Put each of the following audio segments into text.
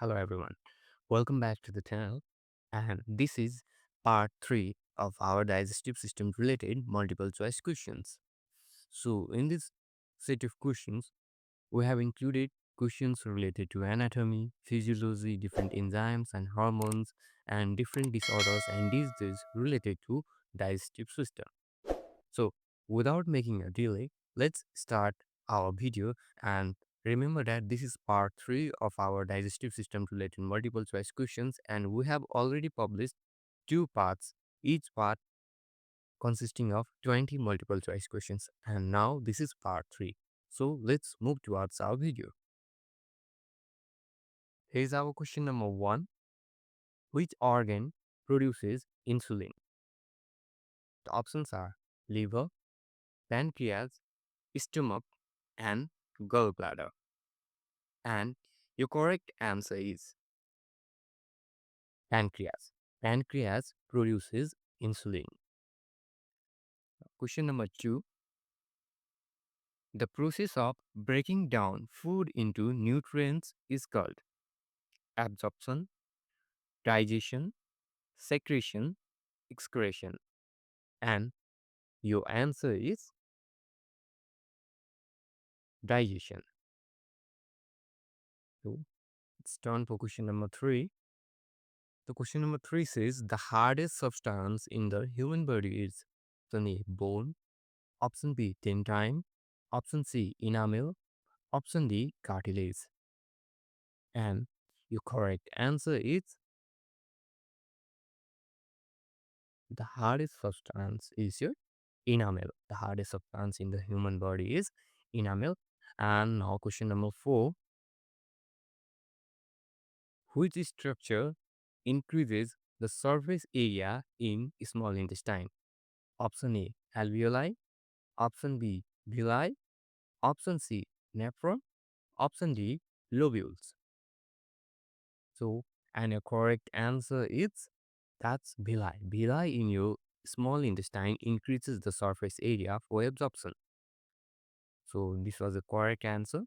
Hello everyone, welcome back to the channel, and this is part 3 of our digestive system related multiple choice questions. So in this set of questions, we have included questions related to anatomy, physiology, different enzymes and hormones, and different disorders and diseases related to digestive system. So without making a delay, let's start our video, and remember that this is part 3 of our digestive system related multiple choice questions, and we have already published 2 parts, each part consisting of 20 multiple choice questions, and now this is part 3. So let's move towards our video. Here's our question number 1. Which organ produces insulin? The options are liver, pancreas, stomach, and gallbladder. And your correct answer is pancreas. Pancreas produces insulin. Question number 2. The process of breaking down food into nutrients is called absorption, digestion, secretion, excretion. And your answer is digestion. So it's turn for question number 3. The question number 3 says the hardest substance in the human body is option A, bone, option B, dentine, option C, enamel, option D, cartilage. And your correct answer is the hardest substance is your enamel. The hardest substance in the human body is enamel. And now question number 4. Which structure increases the surface area in small intestine? Option A, alveoli, option B, villi, option C, nephron, option D, lobules. So, and your correct answer is that's villi. Villi in your small intestine increases the surface area for absorption. So, this was the correct answer.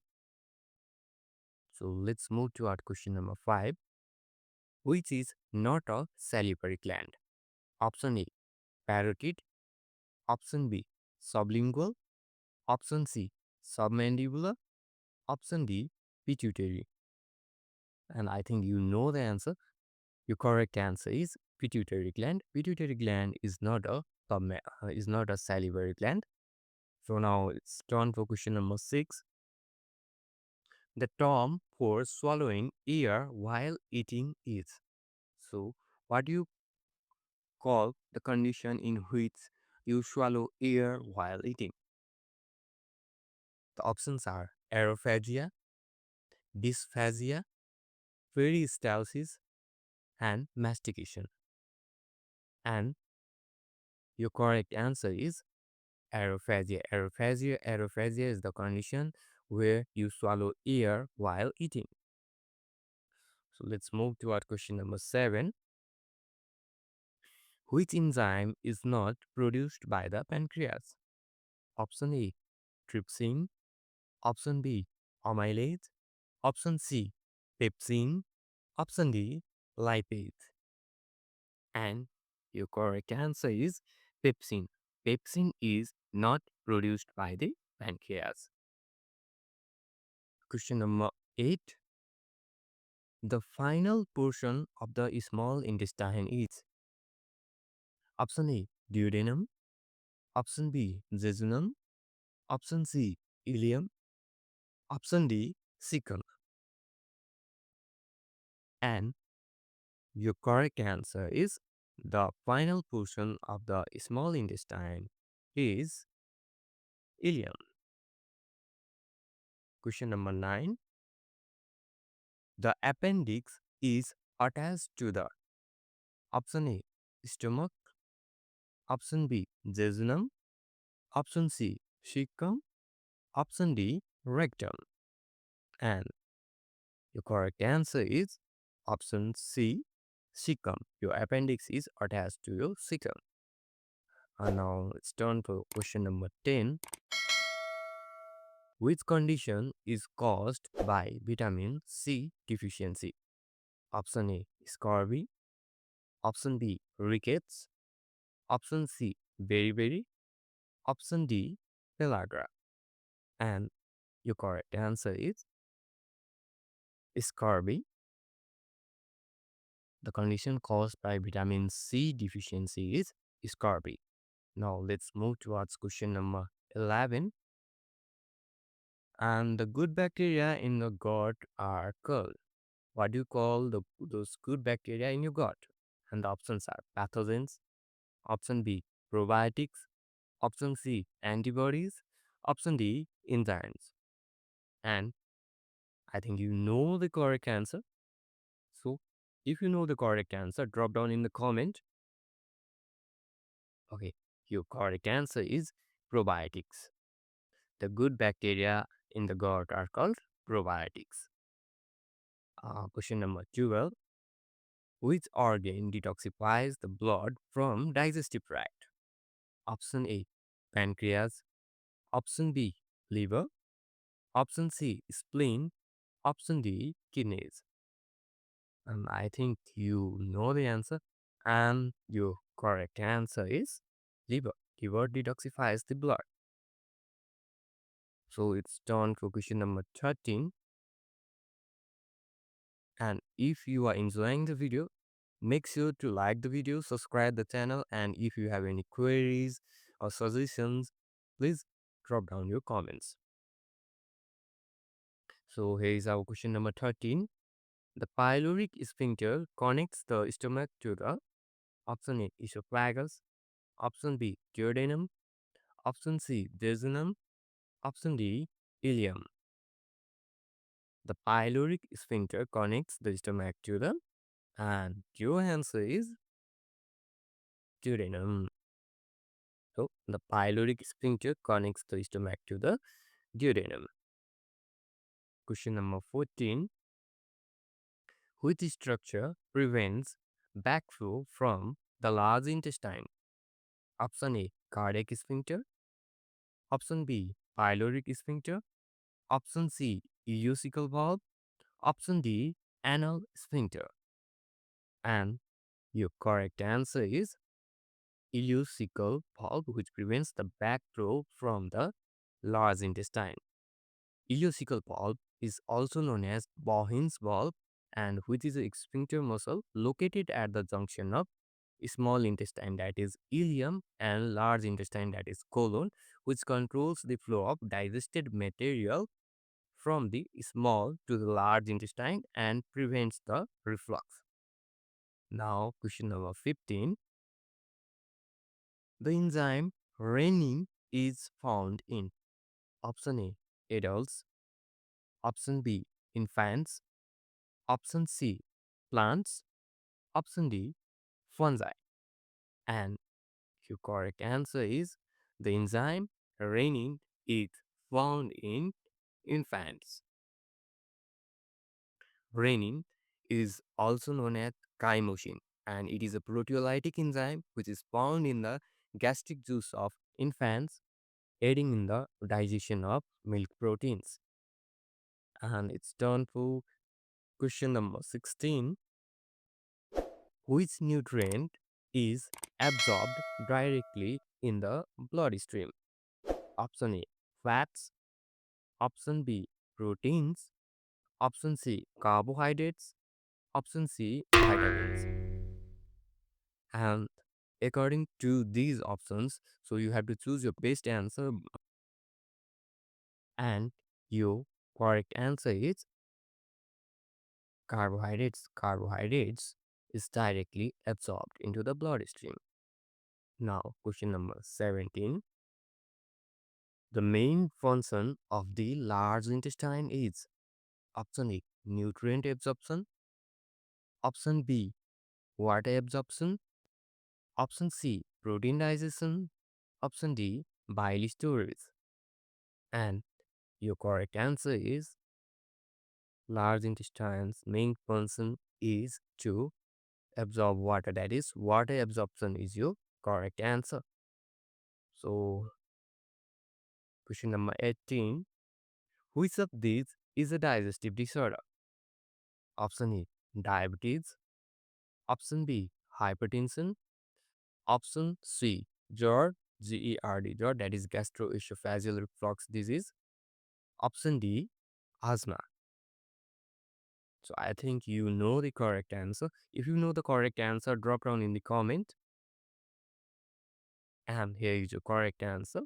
So, let's move to our question number 5, which is not a salivary gland. Option A, parotid, option B, sublingual, option C, submandibular, option D, pituitary. And I think you know the answer. Your correct answer is pituitary gland. Pituitary gland is not a salivary gland. So now it's turn for question number 6. The term for swallowing air while eating is. So what do you call the condition in which you swallow air while eating? The options are aerophagia, dysphagia, peristalsis, and mastication. And your correct answer is aerophagia. Aerophagia is the condition where you swallow air while eating. So let's move to our question number 7. Which enzyme is not produced by the pancreas? Option A, trypsin, option B, amylase, option C, pepsin, option D, lipase. And your correct answer is pepsin. Pepsin is not produced by the pancreas. Question number 8. The final portion of the small intestine is option A, duodenum, option B, jejunum, option C, ileum, option D, cecum. And your correct answer is the final portion of the small intestine is ileum. Question number 9. The appendix is attached to the option A, stomach, option B, jejunum, option C, cecum, option D, rectum. And your correct answer is option C, cecum. Your appendix is attached to your cecum. And now it's turn for question number 10. Which condition is caused by vitamin C deficiency? Option A, scurvy. Option B, rickets. Option C, beriberi. Option D, pellagra. And your correct answer is scurvy. The condition caused by vitamin C deficiency is scurvy. Now let's move towards question number 11. And the good bacteria in the gut are called. What do you call those good bacteria in your gut? And the options are pathogens. Option B, probiotics. Option C, antibodies. Option D, enzymes. And I think you know the correct answer. So if you know the correct answer, drop down in the comment. Okay, your correct answer is probiotics. The good bacteria in the gut are called probiotics. Question number 12. Which organ detoxifies the blood from digestive tract? Option A, pancreas. Option B, liver. Option C, spleen. Option D, kidneys. And I think you know the answer. And your correct answer is liver. Liver detoxifies the blood. So it's done for question number 13. And if you are enjoying the video, make sure to like the video, subscribe the channel, and if you have any queries or suggestions, please drop down your comments. So here is our question number 13. The pyloric sphincter connects the stomach to the option A, esophagus. Option B, duodenum. Option C, jejunum. Option D, ileum. The pyloric sphincter connects the stomach to the, and your answer is duodenum. So the pyloric sphincter connects the stomach to the duodenum. Question number 14. Which structure prevents backflow from the large intestine? Option A, cardiac sphincter. Option B, pyloric sphincter. Option C, ileocecal valve. Option D, anal sphincter. And your correct answer is ileocecal valve, which prevents the backflow from the large intestine. Ileocecal valve is also known as Bohin's valve, and which is a sphincter muscle located at the junction of small intestine, that is ileum, and large intestine, that is colon, which controls the flow of digested material from the small to the large intestine and prevents the reflux. Now question number 15. The enzyme renin is found in option A, adults. Option B, infants. Option C, plants. Option D, fungi. And your correct answer is the enzyme renin is found in infants. Renin is also known as chymosin, and it is a proteolytic enzyme which is found in the gastric juice of infants, aiding in the digestion of milk proteins. And it's done for question number 16. Which nutrient is absorbed directly in the bloodstream? Option A, fats. Option B, proteins. Option C, carbohydrates. Option C, vitamins. And according to these options, so you have to choose your best answer. And your correct answer is carbohydrates. Carbohydrates is directly absorbed into the bloodstream. Now, question number 17. The main function of the large intestine is option A, nutrient absorption. Option B, water absorption. Option C, protein digestion. Option D, bile storage. And your correct answer is large intestine's main function is to absorb water. That is, water absorption is your correct answer. So, question number 18. Which of these is a digestive disorder? Option A, diabetes. Option B, hypertension. Option C, GERD, GERD, GERD, that is gastroesophageal reflux disease. Option D, asthma. So I think you know the correct answer. If you know the correct answer, drop down in the comment. And here is your correct answer.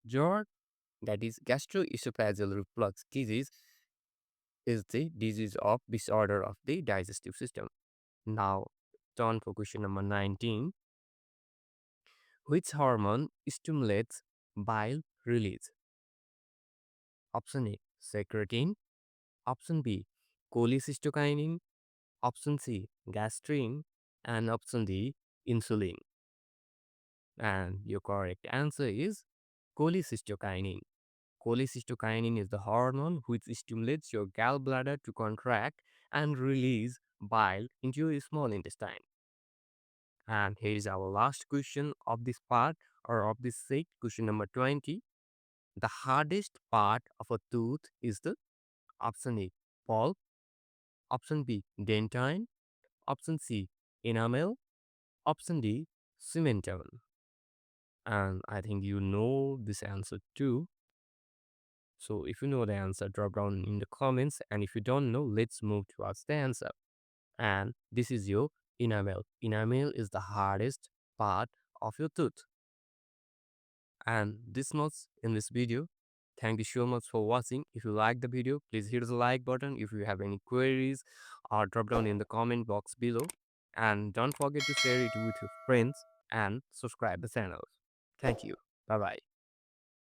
GERD, that is gastroesophageal reflux disease, is the disease of disorder of the digestive system. Now, turn for question number 19. Which hormone stimulates bile release? Option A, secretin. Option B, cholecystokinin. Option C, gastrin. And option D, insulin. And your correct answer is cholecystokinin. Cholecystokinin is the hormone which stimulates your gallbladder to contract and release bile into your small intestine. And here is our last question of this part or of this set, question number 20. The hardest part of a tooth is the option A, pulp. Option B, dentine. Option C, enamel. Option D, cementum. And I think you know this answer too. So if you know the answer, drop down in the comments. And if you don't know, let's move towards the answer. And this is your enamel. Enamel is the hardest part of your tooth. And this much in this video. Thank you so much for watching. If you like the video, please hit the like button. If you have any queries, drop down in the comment box below. And don't forget to share it with your friends and subscribe the channel. Thank you. Bye bye.